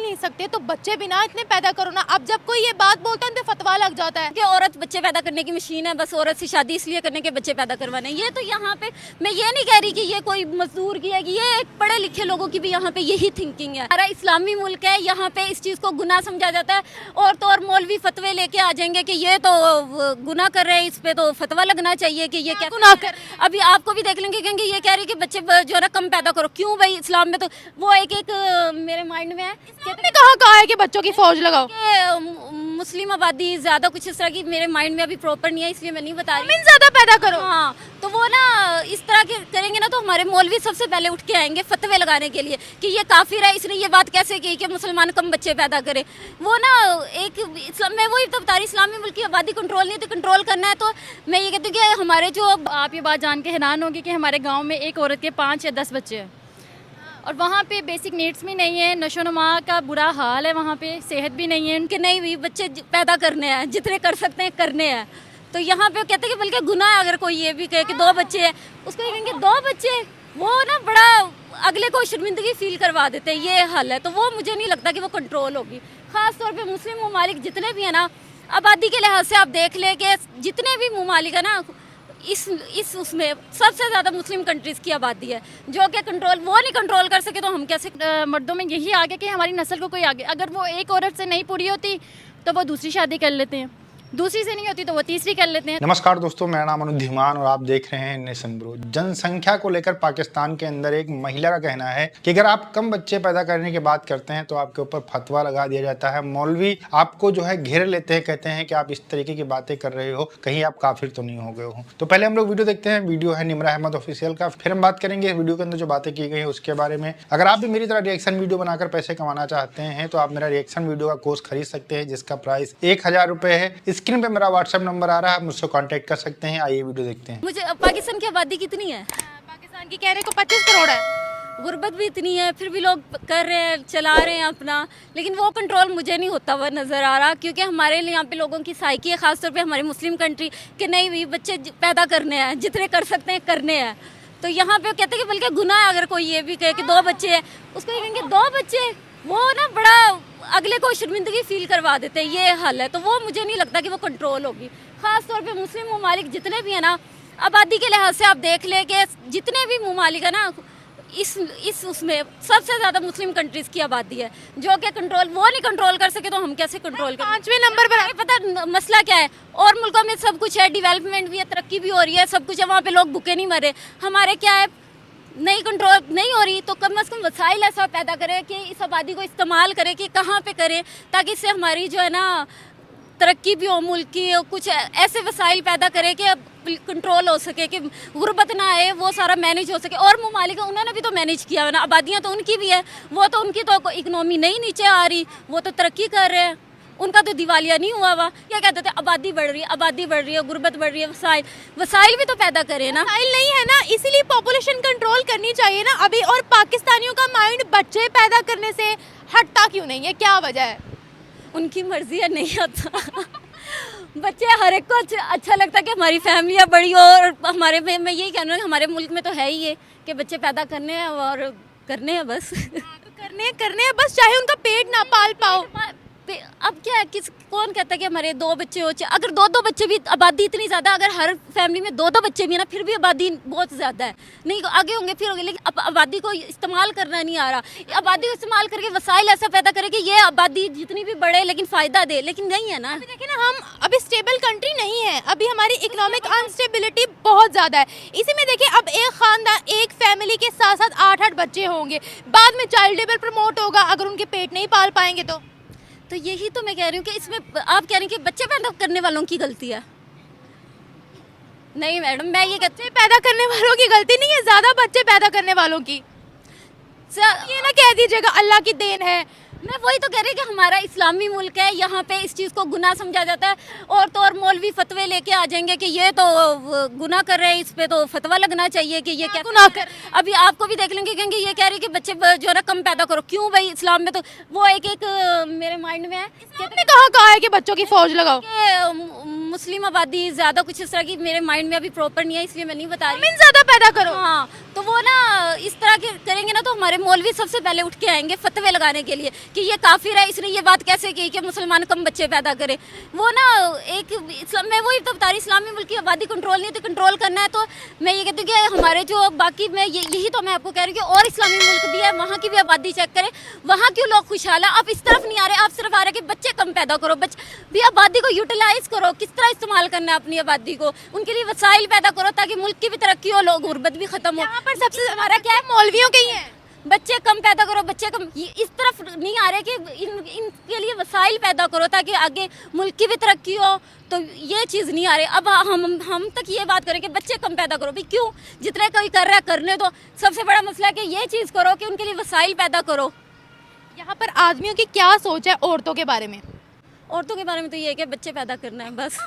नहीं सकते तो बच्चे भी ना इतने पैदा करो ना। अब जब कोई ये बात बोलता है उन पे फतवा लग जाता है कि औरत बच्चे पैदा करने की मशीन है, बस औरत से शादी इसलिए करने के बच्चे पैदा करवाने। ये तो यहाँ पे मैं ये नहीं कह रही कि ये कोई मजदूर की है, कि ये एक पढ़े लिखे लोगों की भी यहाँ पे यही थिंकिंग है। हमारा इस्लामी मुल्क है, यहाँ पे इस चीज़ को गुनाह समझा जाता है। और तो और मौलवी फतवे लेके आ जाएंगे कि ये तो गुनाह कर रहे हैं, इस पे तो फतवा लगना चाहिए कि ये क्या गुनाह कर। अभी आपको भी देख लेंगे, क्योंकि ये कह रही है कि बच्चे जो है ना कम पैदा करो। क्यों भाई, इस्लाम में तो वो एक मेरे माइंड में है आपने कहा है कि बच्चों की फौज लगाओ कि मुस्लिम आबादी ज़्यादा कुछ इस तरह की मेरे माइंड में अभी प्रॉपर नहीं है, इसलिए मैं नहीं बता रही। ज्यादा पैदा करो। हाँ, तो वो ना इस तरह के करेंगे ना तो हमारे मौलवी सबसे पहले उठ के आएंगे फतवे लगाने के लिए कि ये काफिर है, इसने ये बात कैसे की कि मुसलमान कम बच्चे पैदा करे। वो ना एक इस्लाम में वही तो बता रही, इस्लामी मुल्क की आबादी कंट्रोल नहीं, तो कंट्रोल करना है। तो मैं ये कहती हूँ कि हमारे जो, आप ये बात जान के हैरान होगी कि हमारे गांव में एक औरत के 5 या 10 बच्चे हैं और वहाँ पे बेसिक नीड्स भी नहीं है, नशोनुमा का बुरा हाल है, वहाँ पे सेहत भी नहीं है। उनके नहीं भी बच्चे पैदा करने हैं, जितने कर सकते हैं करने हैं। तो यहाँ पे कहते हैं कि बल्कि गुनाह है अगर कोई ये भी कहे कि 2 बच्चे हैं, उसको ये कहेंगे 2 बच्चे, वो ना बड़ा अगले को शर्मिंदगी फील करवा देते हैं। ये हल है, तो वो मुझे नहीं लगता कि वो कंट्रोल होगी। ख़ास तौर पे मुस्लिम ममालिक जितने भी हैं ना, आबादी के लिहाज से आप देख ले कि जितने भी ममालिक है ना, इस उसमें सबसे ज़्यादा मुस्लिम कंट्रीज़ की आबादी है, जो कि कंट्रोल वो नहीं कंट्रोल कर सके तो हम कैसे। मर्दों में यही आगे कि हमारी नस्ल को कोई आगे, अगर वो एक औरत से नहीं पूरी होती तो वो दूसरी शादी कर लेते हैं, दूसरी से नहीं होती तो वो तीसरी कर लेते हैं। नमस्कार दोस्तों, मेरा नाम अनुज धीमान और आप देख रहे हैं नेशन ब्रो। जनसंख्या को लेकर पाकिस्तान के अंदर एक महिला का कहना है कि अगर आप कम बच्चे पैदा करने की बात करते हैं तो आपके ऊपर फतवा लगा दिया जाता है। मौलवी आपको जो है घेर लेते हैं, कहते हैं कि आप इस तरीके की बातें कर रहे हो, कहीं आप काफिर तो नहीं हो गए हो। तो पहले हम लोग वीडियो देखते हैं। वीडियो है निमरा अहमद ऑफिशियल का, फिर हम बात करेंगे वीडियो के अंदर जो बातें की गई है उसके बारे में। अगर आप भी मेरी तरह रिएक्शन वीडियो बनाकर पैसे कमाना चाहते हैं तो आप मेरा रिएक्शन वीडियो का कोर्स खरीद सकते हैं, जिसका प्राइस 1000 रुपये है। स्क्रीन पे मेरा व्हाट्सएप नंबर आ रहा है, आप मुझसे कांटेक्ट कर सकते हैं। आइए वीडियो देखते हैं। मुझे पाकिस्तान की आबादी कितनी है? पाकिस्तान की कह रहे को 25 करोड़ है, गुर्बत भी इतनी है, फिर भी लोग कर रहे हैं, चला रहे हैं अपना। लेकिन वो कंट्रोल मुझे नहीं होता हुआ नज़र आ रहा, क्योंकि हमारे लिए यहाँ पे लोगों की साइकी है, ख़ासतौर पे हमारी मुस्लिम कंट्री कि नहीं भी बच्चे पैदा करने हैं, जितने कर सकते हैं करने हैं। तो यहाँ पे कहते हैं कि बल्कि गुनाह है अगर कोई ये भी कहे कि 2 बच्चे हैं, उसको ये कहेंगे 2 बच्चे, वो ना बड़ा अगले को शर्मिंदगी फील करवा देते हैं। ये हल है, तो वो मुझे नहीं लगता कि वो कंट्रोल होगी। ख़ास तौर पे मुस्लिम ममालिक जितने भी हैं ना, आबादी के लिहाज से आप देख ले कि जितने भी ममालिक है ना, इस उसमें सबसे ज़्यादा मुस्लिम कंट्रीज़ की आबादी है, जो कि कंट्रोल वो नहीं कंट्रोल कर सके तो हम कैसे कंट्रोल करें। 5वें नंबर पर। पता मसला क्या है, और मुल्कों में सब कुछ है, डेवलपमेंट भी है, तरक्की भी हो रही है, सब कुछ है, वहाँ पे लोग भूखे नहीं मरे। हमारे क्या है, नहीं कंट्रोल नहीं हो रही, तो कम से कम वसाइल ऐसा पैदा करें कि इस आबादी को इस्तेमाल करें कि कहाँ पे करें, ताकि इससे हमारी जो है ना तरक्की भी हो मुल्क की। कुछ ऐसे वसाइल पैदा करें कि कंट्रोल हो सके, कि गुर्बत ना आए, वो सारा मैनेज हो सके। और ममालिक उन्होंने भी तो मैनेज किया है ना, आबादियाँ तो उनकी भी है, वो तो उनकी तो इकनॉमी नहीं नीचे आ रही, वो तो तरक्की कर रहे हैं, उनका तो दिवालिया नहीं हुआ हुआ। क्या कहते थे, आबादी बढ़ रही है, आबादी बढ़ रही है, गुर्बत बढ़ रही है, वसाइल भी तो पैदा करें ना। वसाइल नहीं है ना, इसीलिए पॉपुलेशन कंट्रोल करनी चाहिए ना अभी। और पाकिस्तानियों का माइंड बच्चे पैदा करने से हटता क्यों नहीं है, क्या वजह है? उनकी मर्जी है, नहीं आता। बच्चे हर एक को अच्छा लगता है कि हमारी फैमिलियाँ बड़ी हो। और हमारे में मैं यही कहना हूँ, हमारे मुल्क में तो है ही ये कि बच्चे पैदा करने हैं और करने हैं बस। तो करने हैं बस, चाहे उनका पेट ना पाल पाओ। अब क्या है, कौन कहता है कि हमारे 2 बच्चे हो, अगर 2-2 बच्चे भी, आबादी इतनी ज़्यादा, अगर हर फैमिली में 2-2 बच्चे भी है ना, फिर भी आबादी बहुत ज़्यादा है। नहीं आगे होंगे फिर होंगे, लेकिन अब आबादी को इस्तेमाल करना नहीं आ रहा। आबादी को इस्तेमाल करके वसाइल ऐसा पैदा करें कि ये आबादी जितनी भी बढ़े लेकिन फ़ायदा दे, लेकिन नहीं है ना। अभी देखिए ना, हम अभी स्टेबल कंट्री नहीं है, अभी हमारी इकोनॉमिक अनस्टेबिलिटी बहुत ज़्यादा है। इसी में देखिए, अब एक खानदान, एक फैमिली के साथ साथ 8-8 बच्चे होंगे, बाद में चाइल्ड लेबर प्रमोट होगा अगर उनके पेट नहीं पाल पाएंगे तो यही तो मैं कह रही हूँ कि इसमें आप कह रही हैं कि बच्चे पैदा करने वालों की गलती है। नहीं मैडम, मैं ये कहती हूँ पैदा करने वालों की गलती नहीं है, ज़्यादा बच्चे पैदा करने वालों की। ये ना कह दीजिएगा अल्लाह की देन है। मैं वही तो कह रही कि हमारा इस्लामी मुल्क है, यहाँ पे इस चीज़ को गुनाह समझा जाता है। और तो और मौलवी फतवे लेके आ जाएंगे कि ये तो गुनाह कर रहे हैं, इस पे तो फतवा लगना चाहिए कि ये क्या गुनाह कर। अभी आपको भी देख लेंगे, क्योंकि ये कह रही कि बच्चे जो है ना कम पैदा करो। क्यों भाई, इस्लाम में तो वो एक मेरे माइंड में है। आपने कहा है कि बच्चों की फौज लगाओ। मुस्लिम आबादी ज़्यादा कुछ इस तरह की मेरे माइंड में अभी प्रॉपर नहीं है, इसलिए मैं नहीं बता रही। मीन ज्यादा पैदा करो। हाँ, तो वो ना इस तरह के करेंगे ना तो हमारे मौलवी सबसे पहले उठ के आएंगे फतवे लगाने के लिए कि ये काफिर है, इसने ये बात कैसे की कि मुसलमान कम बच्चे पैदा करे। वो ना एक मैं वही तो बता रही, इस्लामी मुल्क की आबादी कंट्रोल नहीं, तो कंट्रोल करना है तो मैं ये कहती हूँ कि हमारे जो बाकी मैं यही तो मैं आपको कह रही हूँ कि और इस्लामी मुल्क भी है, वहाँ की भी आबादी चेक करें, वहाँ क्यों लोग खुशहाल है। आप इस तरफ नहीं आ रहे, आप सिर्फ आ रहे कि बच्चे कम पैदा करो, भी आबादी को यूटिलाइज करो, किस तरह इस्तेमाल करना है अपनी आबादी को, उनके लिए वसाइल पैदा करो ताकि मुल्क की भी तरक्की हो, लोग गुर्बत भी खत्म हो। यहाँ पर सबसे हमारा क्या है, मौलवियों के ही है। बच्चे कम पैदा करो, बच्चे कम, इस तरफ नहीं आ रहे कि इनके लिए वसाइल पैदा करो ताकि आगे मुल्क की भी तरक्की हो, तो ये चीज़ नहीं आ रही। अब हम तक ये बात करें कि बच्चे कम पैदा करो, भाई क्यों, जितने कोई कर रहा है करने दो। सबसे बड़ा मसला है कि ये चीज़ करो कि उनके लिए वसाइल पैदा करो। यहाँ पर आदमियों की क्या सोच है औरतों के बारे में? औरतों के बारे में तो ये है कि बच्चे पैदा करना है बस।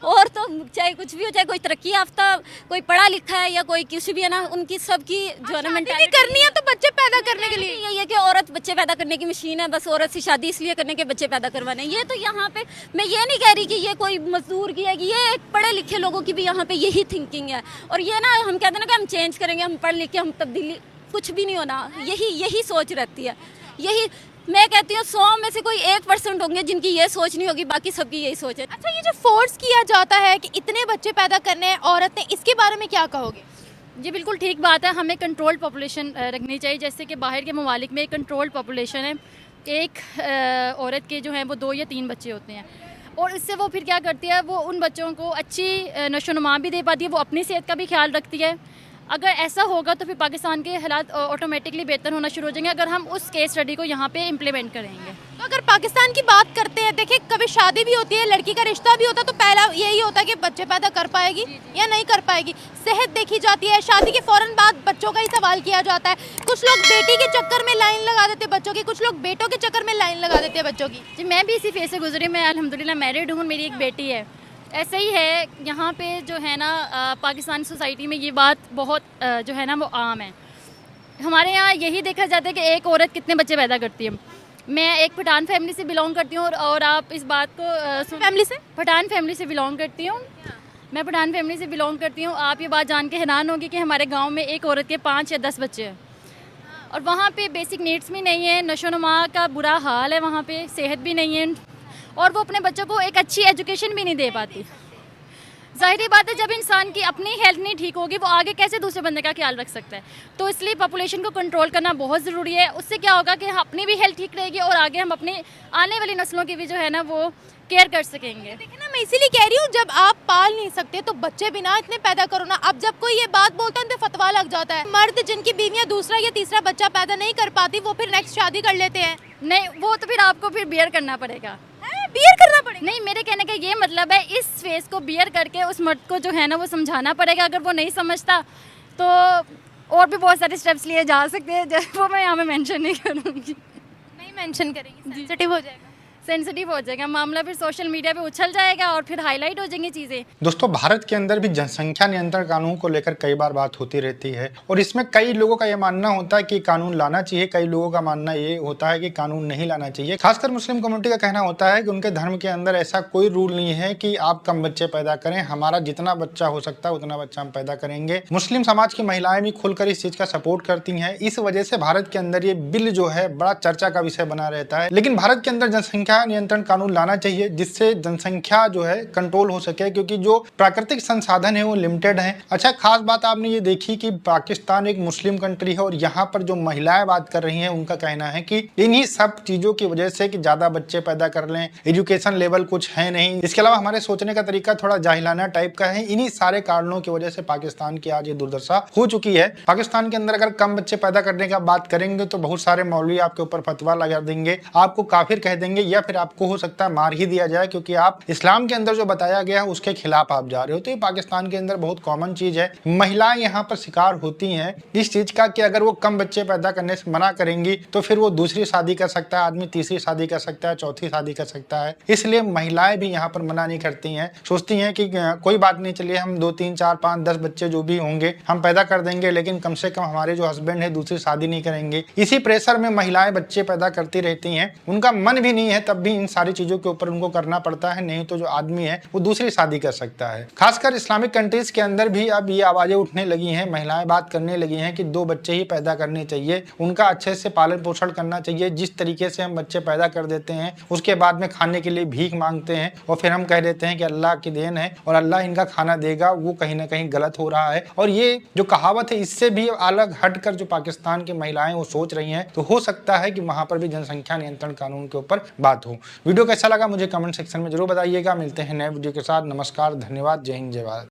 और तो चाहे कुछ भी हो, चाहे कोई तरक्की याफ्ता, कोई पढ़ा लिखा है या कोई कुछ भी है ना, उनकी सबकी जो है ना शादी करनी है तो बच्चे पैदा करने के लिए। यही है कि औरत बच्चे पैदा करने की मशीन है, बस औरत से शादी इसलिए करने के बच्चे पैदा करवाने। ये तो यहाँ पे मैं ये नहीं कह रही कि ये कोई मजदूर की है, कि ये पढ़े लिखे लोगों की भी यहाँ पे यही थिंकिंग है। और ये ना हम कहते हैं ना कि हम चेंज करेंगे, हम पढ़ लिख के हम तब्दीली, कुछ भी नहीं होना। यही सोच रहती है। यही मैं कहती हूँ 100 में से कोई 1% होंगे जिनकी ये सोच नहीं होगी, बाकी सबकी यही सोच है। अच्छा, ये जो फोर्स किया जाता है कि इतने बच्चे पैदा करने हैं औरत ने, इसके बारे में क्या कहोगे? जी बिल्कुल ठीक बात है, हमें कंट्रोल पॉपुलेशन रखनी चाहिए। जैसे कि बाहर के ममालिक में कंट्रोल पॉपुलेशन है, एक औरत के जो हैं वो 2 या 3 बच्चे होते हैं, और इससे वो फिर क्या करती है, वो उन बच्चों को अच्छी नशोनुमा भी दे पाती है, वो अपनी सेहत का भी ख्याल रखती है। अगर ऐसा होगा तो फिर पाकिस्तान के हालात ऑटोमेटिकली बेहतर होना शुरू हो जाएंगे, अगर हम उस केस स्टडी को यहाँ पे इम्प्लीमेंट करेंगे। तो अगर पाकिस्तान की बात करते हैं, देखिए कभी शादी भी होती है, लड़की का रिश्ता भी होता है, तो पहला यही होता है कि बच्चे पैदा कर पाएगी या नहीं कर पाएगी। सेहत देखी जाती है, शादी के फौरन बाद बच्चों का ही सवाल किया जाता है। कुछ लोग बेटी के चक्कर में लाइन लगा देते हैं बच्चों की, कुछ लोग बेटों के चक्कर में लाइन लगा देते हैं बच्चों की। जी मैं भी इसी फेज से गुजरी, मैं अल्हम्दुलिल्लाह मैरिड हूँ, मेरी एक बेटी है। ऐसे ही है यहाँ पे जो है ना, पाकिस्तानी सोसाइटी में ये बात बहुत जो है ना वो आम है। हमारे यहाँ यही देखा जाता है कि एक औरत कितने बच्चे पैदा करती है। मैं एक पठान फैमिली से बिलोंग करती हूँ, और आप इस बात को फैमिली से, पठान फैमिली से बिलोंग करती हूँ। मैं पठान फैमिली से बिलोंग करती हूँ। आप ये बात जान के हैरान होंगी कि हमारे गाँव में एक औरत के 5 या 10 बच्चे हैं, और वहाँ पे बेसिक नीड्स भी नहीं है, नशोनुमा का बुरा हाल है, वहाँ पे सेहत भी नहीं है, और वो अपने बच्चों को एक अच्छी एजुकेशन भी नहीं दे पाती। ज़ाहिर बात है, जब इंसान की अपनी हेल्थ नहीं ठीक होगी, वो आगे कैसे दूसरे बंदे का ख्याल रख सकता है। तो इसलिए पॉपुलेशन को कंट्रोल करना बहुत ज़रूरी है। उससे क्या होगा कि अपनी भी हेल्थ ठीक रहेगी, और आगे हम अपने आने वाली नस्लों की भी जो है ना वो केयर कर सकेंगे। देखिए ना, मैं इसीलिए कह रही हूँ, जब आप पाल नहीं सकते तो बच्चे बिना इतने पैदा करो ना। अब जब कोई ये बात बोलता है तो फतवा लग जाता है। मर्द जिनकी बीवियाँ दूसरा या तीसरा बच्चा पैदा नहीं कर पाती, वो फिर नेक्स्ट शादी कर लेते हैं। नहीं, वो तो फिर आपको फिर बियर करना पड़ेगा। बियर करना पड़ेगा? नहीं, मेरे कहने का ये मतलब है, इस फेस को बियर करके उस मर्द को जो है ना वो समझाना पड़ेगा। अगर वो नहीं समझता तो और भी बहुत सारे स्टेप्स लिए जा सकते हैं, वो मैं यहाँ पे मेंशन नहीं करूँगी। नहीं मेंशन करेंगे, सेंसिटिव हो जाएगा। सेंसिटिव हो जाएगा मामला, फिर सोशल मीडिया पे उछल जाएगा और फिर हाईलाइट हो जाएंगी चीज़ें। दोस्तों, भारत के अंदर भी जनसंख्या नियंत्रण कानून को लेकर कई बार बात होती रहती है, और इसमें कई लोगों का ये मानना होता है कि कानून लाना चाहिए, कई लोगों का मानना ये होता है कि कानून नहीं लाना चाहिए। खासकर मुस्लिम कम्युनिटी का कहना होता है कि उनके धर्म के अंदर ऐसा कोई रूल नहीं है कि आप कम बच्चे पैदा करें, हमारा जितना बच्चा हो सकता है उतना बच्चा हम पैदा करेंगे। मुस्लिम समाज की महिलाएं भी खुलकर इस चीज का सपोर्ट करती हैं। इस वजह से भारत के अंदर ये बिल जो है बड़ा चर्चा का विषय बना रहता है। लेकिन भारत के अंदर जनसंख्या नियंत्रण कानून लाना चाहिए, जिससे जनसंख्या जो है कंट्रोल हो सके, क्योंकि जो प्राकृतिक संसाधन है वो लिमिटेड है। अच्छा, खास बात आपने ये देखी कि पाकिस्तान एक मुस्लिम कंट्री है, और यहाँ पर जो महिलाएं बात कर रही हैं उनका कहना है कि इन्हीं सब चीजों की वजह से कि ज्यादा बच्चे पैदा कर लें, एजुकेशन लेवल कुछ है नहीं, इसके अलावा हमारे सोचने का तरीका थोड़ा जाहिलाना टाइप का है। इन्हीं सारे कारणों की वजह से पाकिस्तान की आज ये दुर्दशा हो चुकी है। पाकिस्तान के अंदर अगर कम बच्चे पैदा करने का बात करेंगे तो बहुत सारे मौलवी आपके ऊपर फतवा लगा देंगे, आपको काफिर कह देंगे, या फिर आपको हो सकता है मार ही दिया जाए, क्योंकि आप इस्लाम के अंदर जो बताया गया है उसके खिलाफ आप जा रहे हो। तो ये पाकिस्तान के अंदर बहुत कॉमन चीज है। महिलाएं यहाँ पर शिकार होती हैं इस चीज का कि अगर वो कम बच्चे पैदा करने से मना करेंगी तो फिर वो दूसरी शादी कर सकता है आदमी, तीसरी शादी कर सकता है, चौथी शादी कर सकता है। इसलिए महिलाएं भी यहाँ पर मना नहीं करती हैं, सोचती हैं कि कोई बात नहीं, चलिए हम 2, 3, 4, 5, 10 बच्चे जो भी होंगे हम पैदा कर देंगे, लेकिन कम से कम हमारे जो हस्बैंड है दूसरी शादी नहीं करेंगे। इसी प्रेशर में महिलाएं बच्चे पैदा करती रहती हैं, उनका मन भी नहीं है तब तब भी इन सारी चीजों के ऊपर उनको करना पड़ता है, नहीं तो जो आदमी है वो दूसरी शादी कर सकता है। खासकर इस्लामिक कंट्रीज के अंदर भी अब ये आवाजें उठने लगी हैं, महिलाएं बात करने लगी हैं कि 2 बच्चे ही पैदा करने चाहिए, उनका अच्छे से पालन पोषण करना चाहिए। जिस तरीके से हम बच्चे पैदा कर देते हैं उसके बाद में खाने के लिए भीख मांगते हैं और फिर हम कह देते हैं कि अल्लाह की देन है और अल्लाह इनका खाना देगा, वो कहीं ना कहीं गलत हो रहा है। और ये जो कहावत है इससे भी अलग हटकर जो पाकिस्तान की महिलाएं वो सोच रही हैं, तो हो सकता है कि वहां पर भी जनसंख्या नियंत्रण कानून के ऊपर बात हो। वीडियो कैसा लगा मुझे कमेंट सेक्शन में जरूर बताइएगा। मिलते हैं नए वीडियो के साथ। नमस्कार, धन्यवाद, जय हिंद, जय भारत।